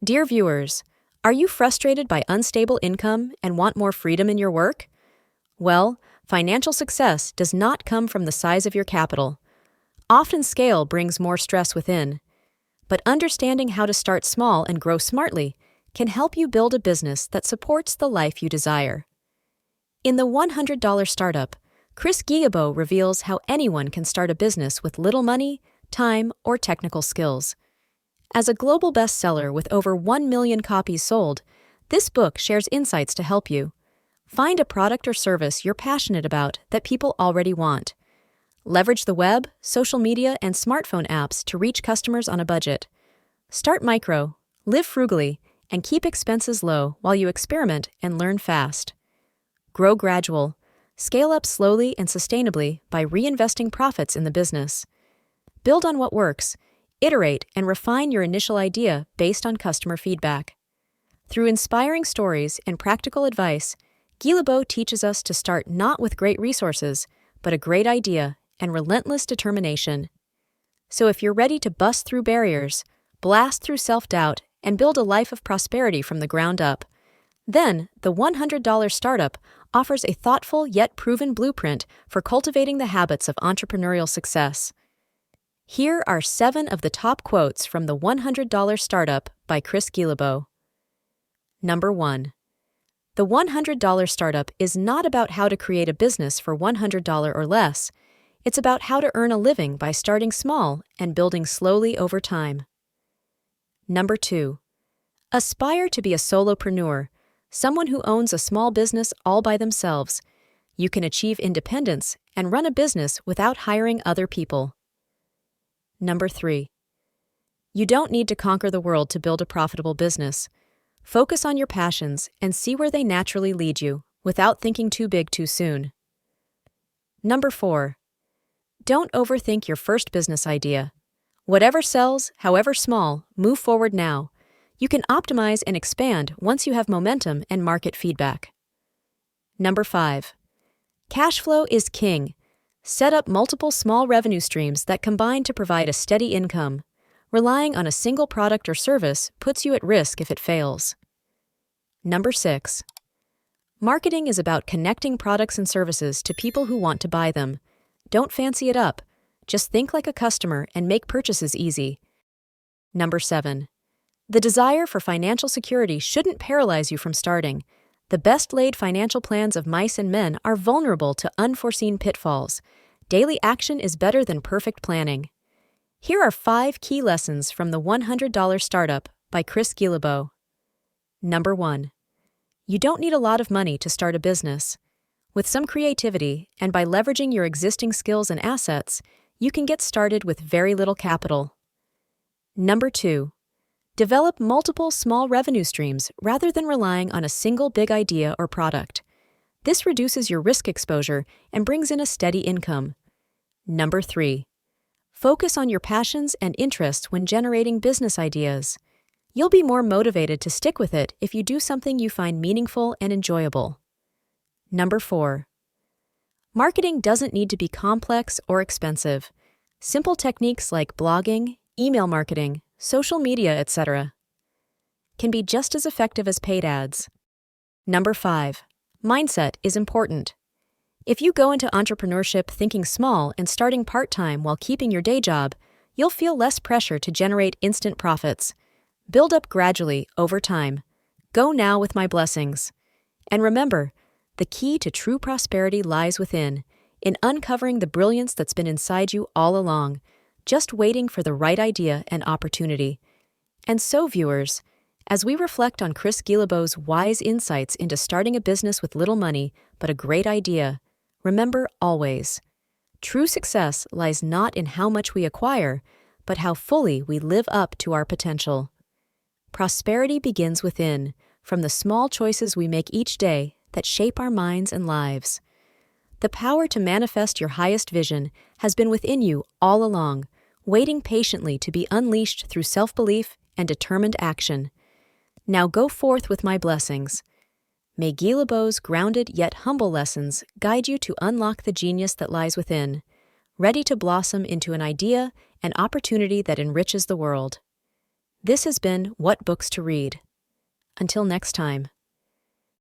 Dear viewers, are you frustrated by unstable income and want more freedom in your work? Well, financial success does not come from the size of your capital. Often scale brings more stress within. But understanding how to start small and grow smartly can help you build a business that supports the life you desire. In the $100 Startup, Chris Guillebeau reveals how anyone can start a business with little money, time, or technical skills. As a global bestseller with over 1 million copies sold, this book shares insights to help you. Find a product or service you're passionate about that people already want. Leverage the web, social media, and smartphone apps to reach customers on a budget. Start micro, live frugally, and keep expenses low while you experiment and learn fast. Grow gradual. Scale up slowly and sustainably by reinvesting profits in the business. Build on what works. Iterate and refine your initial idea based on customer feedback. Through inspiring stories and practical advice, Guillebeau teaches us to start not with great resources, but a great idea and relentless determination. So if you're ready to bust through barriers, blast through self-doubt, and build a life of prosperity from the ground up, then the $100 Startup offers a thoughtful yet proven blueprint for cultivating the habits of entrepreneurial success. Here are 7 of the top quotes from the $100 Startup by Chris Guillebeau. Number 1. The $100 Startup is not about how to create a business for $100 or less. It's about how to earn a living by starting small and building slowly over time. Number 2. Aspire to be a solopreneur, someone who owns a small business all by themselves. You can achieve independence and run a business without hiring other people. Number 3. You don't need to conquer the world to build a profitable business. Focus on your passions and see where they naturally lead you, without thinking too big too soon. Number 4. Don't overthink your first business idea. Whatever sells, however small, move forward now. You can optimize and expand once you have momentum and market feedback. Number 5. Cash flow is king. Set up multiple small revenue streams that combine to provide a steady income. Relying on a single product or service puts you at risk if it fails. Number 6. Marketing is about connecting products and services to people who want to buy them. Don't fancy it up. Just think like a customer and make purchases easy. Number 7. The desire for financial security shouldn't paralyze you from starting. The best-laid financial plans of mice and men are vulnerable to unforeseen pitfalls. Daily action is better than perfect planning. Here are 5 key lessons from the $100 Startup by Chris Guillebeau. Number 1. You don't need a lot of money to start a business. With some creativity and by leveraging your existing skills and assets, you can get started with very little capital. Number 2. Develop multiple small revenue streams rather than relying on a single big idea or product. This reduces your risk exposure and brings in a steady income. Number 3. Focus on your passions and interests when generating business ideas. You'll be more motivated to stick with it if you do something you find meaningful and enjoyable. Number 4. Marketing doesn't need to be complex or expensive. Simple techniques like blogging, email marketing, social media, etc. can be just as effective as paid ads. Number 5. Mindset is important. If you go into entrepreneurship thinking small and starting part-time while keeping your day job, you'll feel less pressure to generate instant profits. Build up gradually over time. Go now with my blessings. And remember, the key to true prosperity lies within, in uncovering the brilliance that's been inside you all along, just waiting for the right idea and opportunity. And so, viewers, as we reflect on Chris Guillebeau's wise insights into starting a business with little money but a great idea, remember always, true success lies not in how much we acquire, but how fully we live up to our potential. Prosperity begins within, from the small choices we make each day that shape our minds and lives. The power to manifest your highest vision has been within you all along, waiting patiently to be unleashed through self-belief and determined action. Now go forth with my blessings. May Guillebeau's grounded yet humble lessons guide you to unlock the genius that lies within, ready to blossom into an idea and opportunity that enriches the world. This has been What Books to Read. Until next time.